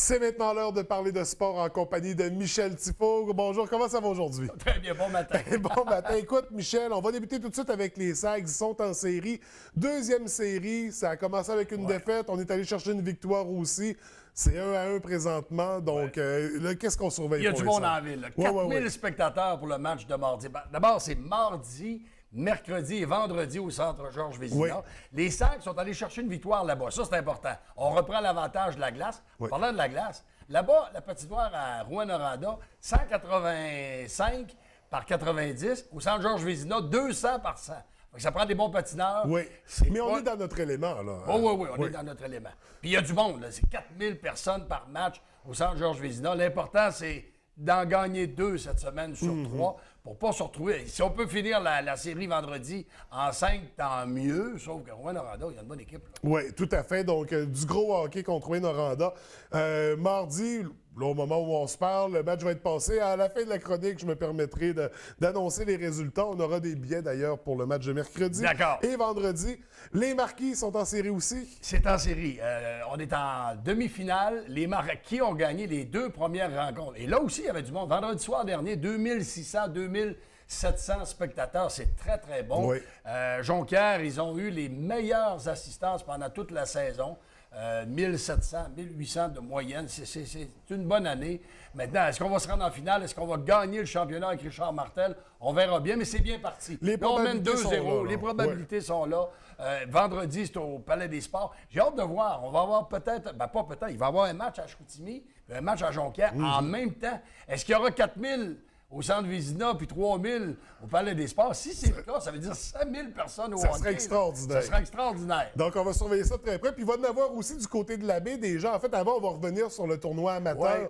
C'est maintenant l'heure de parler de sport en compagnie de Michel Tifo. Bonjour, comment ça va aujourd'hui? Très bien, bon matin. Bon matin. Écoute, Michel, on va débuter tout de suite avec les Sags. Ils sont en série. Deuxième série, ça a commencé avec une défaite. On est allé chercher une victoire aussi. C'est 1-1 présentement. Donc, là, qu'est-ce qu'on surveille? Il y a pour du les monde Sags? en ville. 4000 spectateurs pour le match de mardi. D'abord, c'est mardi, mercredi et vendredi au centre Georges Vézina. Oui. Les Sags sont allés chercher une victoire là-bas. Ça, c'est important. On reprend l'avantage de la glace. Oui. Parlant de la glace, là-bas, la patinoire à Rouyn-Noranda, 185 par 90. Au centre Georges Vézina, 200 par 100. Donc, ça prend des bons patineurs. Oui. C'est Mais on pas- est dans notre élément, là. Oui, on est dans notre élément. Puis il y a du monde, là. C'est 4000 personnes par match au centre Georges Vézina. L'important, c'est d'en gagner 2 cette semaine sur 3 pour pas se retrouver. Si on peut finir la série vendredi en 5, tant mieux. Sauf que Rouyn-Noranda, il y a une bonne équipe, là. Oui, tout à fait. Donc, du gros hockey contre Rouyn-Noranda. Mardi, là, au moment où on se parle, le match va être passé. À la fin de la chronique, je me permettrai d'annoncer les résultats. On aura des billets, d'ailleurs, pour le match de mercredi. D'accord. Et vendredi. Les Marquis sont en série aussi. C'est en série. On est en demi-finale. Les Marquis ont gagné les 2 premières rencontres. Et là aussi, il y avait du monde. Vendredi soir dernier, 2600, 2700 spectateurs. C'est très, très bon. Oui. Jonquière, ils ont eu les meilleures assistances pendant toute la saison. 1700, 1800 de moyenne. C'est une bonne année. Maintenant, est-ce qu'on va se rendre en finale? Est-ce qu'on va gagner le championnat avec Richard Martel? On verra bien, mais c'est bien parti. Les Là, on mène probabilités sont 2-0. là, là. Les probabilités sont là. Vendredi, c'est au Palais des Sports. J'ai hâte de voir. On va avoir peut-être, pas peut-être, il va y avoir un match à Chicoutimi, un match à Jonquière en même temps. Est-ce qu'il y aura 4000 au centre Vézina puis 3000 au Palais des Sports? Si c'est le cas, ça veut dire 5000 personnes au Ça hockey, serait là. extraordinaire. Ça serait extraordinaire. Donc, on va surveiller ça de très près. Puis, il va y en avoir aussi du côté de la baie des gens. En fait, avant, on va revenir sur le tournoi amateur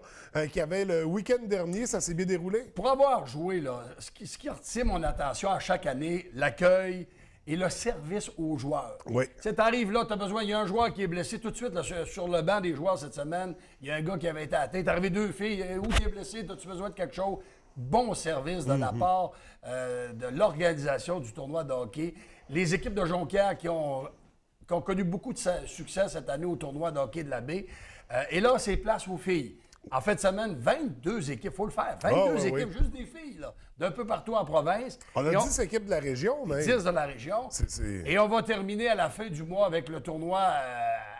qui avait le week-end dernier. Ça s'est bien déroulé? Pour avoir joué, là, ce qui retient mon attention à chaque année, l'accueil et le service aux joueurs. Oui. Tu sais, t'arrives là, t'as besoin, il y a un joueur qui est blessé tout de suite là, sur le banc des joueurs cette semaine. Il y a un gars qui avait été atteint. T'es arrivé 2 filles, où tu es blessé, t'as-tu besoin de quelque chose? Bon service de la part de l'organisation du tournoi de hockey. Les équipes de Jonquière qui ont connu beaucoup de succès cette année au tournoi de hockey de la baie. Et là, c'est place aux filles. En fin de semaine, 22 équipes, il faut le faire. 22 équipes, juste des filles, là, d'un peu partout en province. On a Et 10 équipes de la région, mais... 10 de la région. C'est- Et on va terminer à la fin du mois avec le tournoi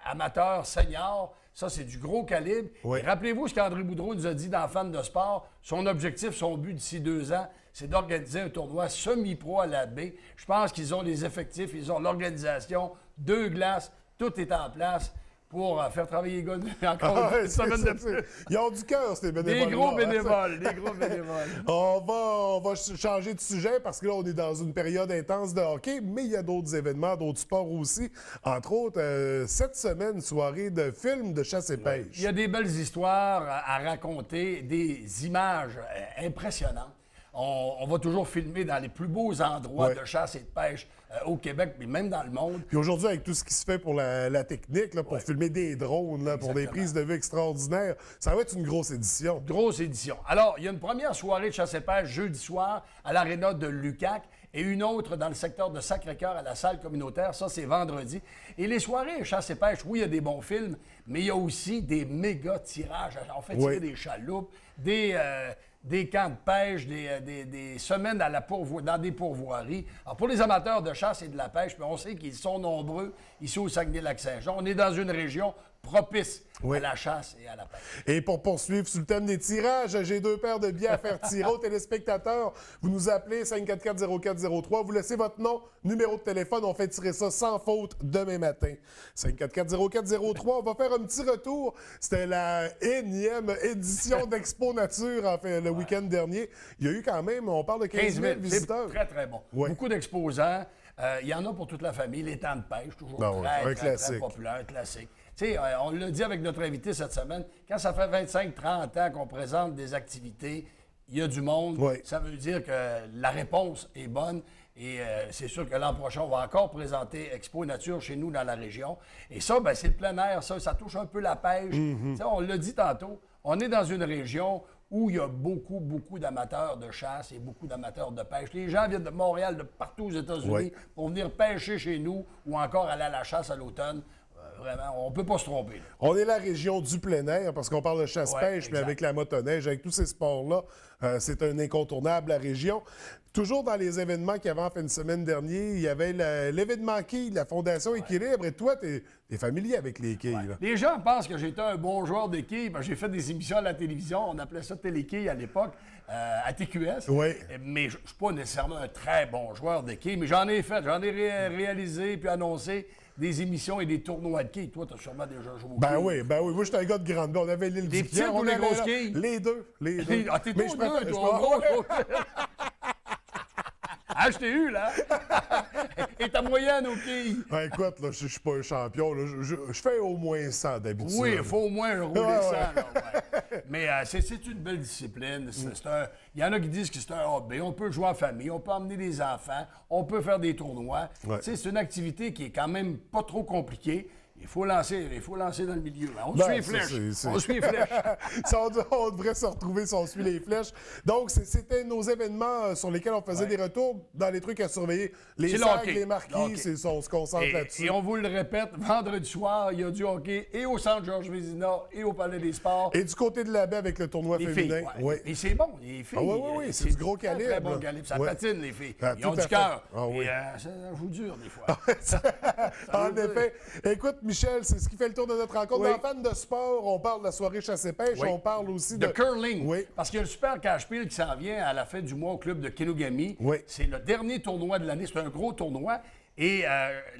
amateur senior. Ça, c'est du gros calibre. Oui. Et rappelez-vous ce qu'André Boudreau nous a dit dans Fan de sport. Son objectif, son but d'ici 2 ans, c'est d'organiser un tournoi semi-pro à la baie. Je pense qu'ils ont les effectifs, ils ont l'organisation, 2 glaces, tout est en place pour faire travailler les gars encore une semaine de plus. Ils ont du cœur, ces bénévoles. Des gros bénévoles, des gros bénévoles. On va changer de sujet parce que là, on est dans une période intense de hockey, mais il y a d'autres événements, d'autres sports aussi. Entre autres, cette semaine, soirée de films de chasse et pêche. Il y a des belles histoires à raconter, des images impressionnantes. On va toujours filmer dans les plus beaux endroits de chasse et de pêche au Québec, mais même dans le monde. Puis aujourd'hui, avec tout ce qui se fait pour la technique, là, pour filmer des drones, là, pour des prises de vue extraordinaires, ça va être une grosse édition. Grosse édition. Alors, il y a une première soirée de chasse et pêche jeudi soir à l'aréna de Lucac et une autre dans le secteur de Sacré-Cœur à la salle communautaire. Ça, c'est vendredi. Et les soirées chasse et pêche, oui, il y a des bons films, mais il y a aussi des méga tirages. On fait tirer des chaloupes, des camps de pêche, des semaines dans des pourvoiries. Alors, pour les amateurs de chasse et de la pêche, on sait qu'ils sont nombreux ici au Saguenay-Lac-Saint-Jean. On est dans une région propice à la chasse et à la pêche. Et pour poursuivre sur le thème des tirages, j'ai 2 paires de billets à faire tirer aux téléspectateurs. Vous nous appelez 544-0403, vous laissez votre nom, numéro de téléphone, on fait tirer ça sans faute demain matin. 544-0403, on va faire un petit retour. C'était la énième édition d'Expo Nature, en fait, le week-end dernier. Il y a eu quand même, on parle de 15 000 visiteurs. C'est très, très bon. Ouais. Beaucoup d'exposants. Il y en a pour toute la famille. Les temps de pêche, toujours Non, un classique. très populaire, un classique. Tu sais, on l'a dit avec notre invité cette semaine, quand ça fait 25-30 ans qu'on présente des activités, il y a du monde. Oui. Ça veut dire que la réponse est bonne. Et c'est sûr que l'an prochain, on va encore présenter Expo Nature chez nous dans la région. Et ça, ben, c'est le plein air, ça touche un peu la pêche. Tu sais, on l'a dit tantôt, on est dans une région où il y a beaucoup, beaucoup d'amateurs de chasse et beaucoup d'amateurs de pêche. Les gens viennent de Montréal, de partout aux États-Unis, pour venir pêcher chez nous ou encore aller à la chasse à l'automne. Vraiment, on ne peut pas se tromper. Là. On est la région du plein air parce qu'on parle de chasse-pêche, Ouais, mais avec la motoneige, avec tous ces sports-là, c'est un incontournable, la région. Toujours dans les événements qu'il y avait en fin de semaine dernier, il y avait l'événement quilles, la Fondation Équilibre. Et toi, tu es familier avec les quilles. Là. Les gens pensent que j'étais un bon joueur de quilles. J'ai fait des émissions à la télévision. On appelait ça téléquilles à l'époque, à TQS. Oui. Mais je ne suis pas nécessairement un très bon joueur de quilles. Mais j'en ai fait. J'en ai réalisé puis annoncé des émissions et des tournois de quilles. Toi, tu as sûrement déjà joué au Ben oui. Moi, j'étais un gars de grande baie. On avait l'île des du petites ou les grosses quilles? Les deux. Ah, t'es Mais tout je deux, préfère- toi. Ah, je t'ai eu, là. Et ta moyenne aux quilles? Ben, écoute, là, je suis pas un champion. Là. Je fais au moins 100 d'habitude. Oui, il faut au moins rouler Ouais, ça. Là, ouais. Mais c'est une belle discipline. Il y en a qui disent que c'est un hobby. On peut jouer en famille, on peut emmener des enfants, on peut faire des tournois. Ouais. C'est une activité qui est quand même pas trop compliquée. Il faut lancer dans le milieu. On Ben, suit les ça, flèches. On suit les flèches. Ça, on devrait se retrouver si on suit les flèches. Donc, c'était nos événements sur lesquels on faisait des retours dans les trucs à surveiller. Les C'est le sacs, hockey. les marquis, Le hockey. on se concentre Et là-dessus. on vous le répète, vendredi soir, il y a du hockey et au Centre Georges Vézina et au Palais des Sports. Et du côté de la baie avec le tournoi Les féminin. filles, Oui. Et c'est bon, les filles. Oui, c'est du gros très, calibre. Très bon calibre. Ça Ouais. patine, les filles. Ah, Ils ont tout à du fait. cœur. Ah oui. Et ça joue dur, des fois. En effet. Écoute, Michel, c'est ce qui fait le tour de notre rencontre. Oui. Dans Fans de sport, on parle de la soirée chasse et pêche. Oui. On parle aussi De curling. Oui. Parce qu'il y a le Super Cache-Pile qui s'en vient à la fin du mois au club de Kenogami. Oui. C'est le dernier tournoi de l'année. C'est un gros tournoi. Et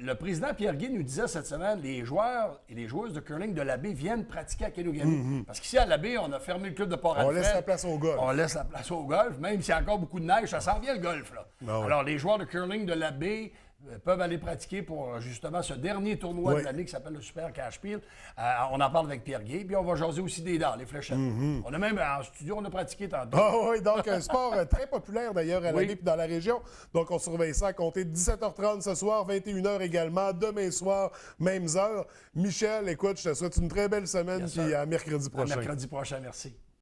le président Pierre Guy nous disait cette semaine, les joueurs et les joueuses de curling de la baie viennent pratiquer à Kenogami. Parce qu'ici, à la baie, on a fermé le club de Port-Alfred. On laisse la place au golf. On laisse la place au golf, même s'il y a encore beaucoup de neige, ça s'en vient le golf. Là. Ah ouais. Alors, les joueurs de curling de la baie peuvent aller pratiquer pour justement ce dernier tournoi Oui. de l'année qui s'appelle le Super Cache-Pile. On en parle avec Pierre Guy, puis on va jaser aussi des dards, les fléchettes. On a même en studio, on a pratiqué tantôt. Ah oui, donc un sport très populaire d'ailleurs à la Oui. baie et dans la région. Donc on surveille ça à compter de 17h30 ce soir, 21h également, demain soir, mêmes heures. Michel, écoute, je te souhaite une très belle semaine, Yes, puis sir. à mercredi À prochain. mercredi prochain, merci.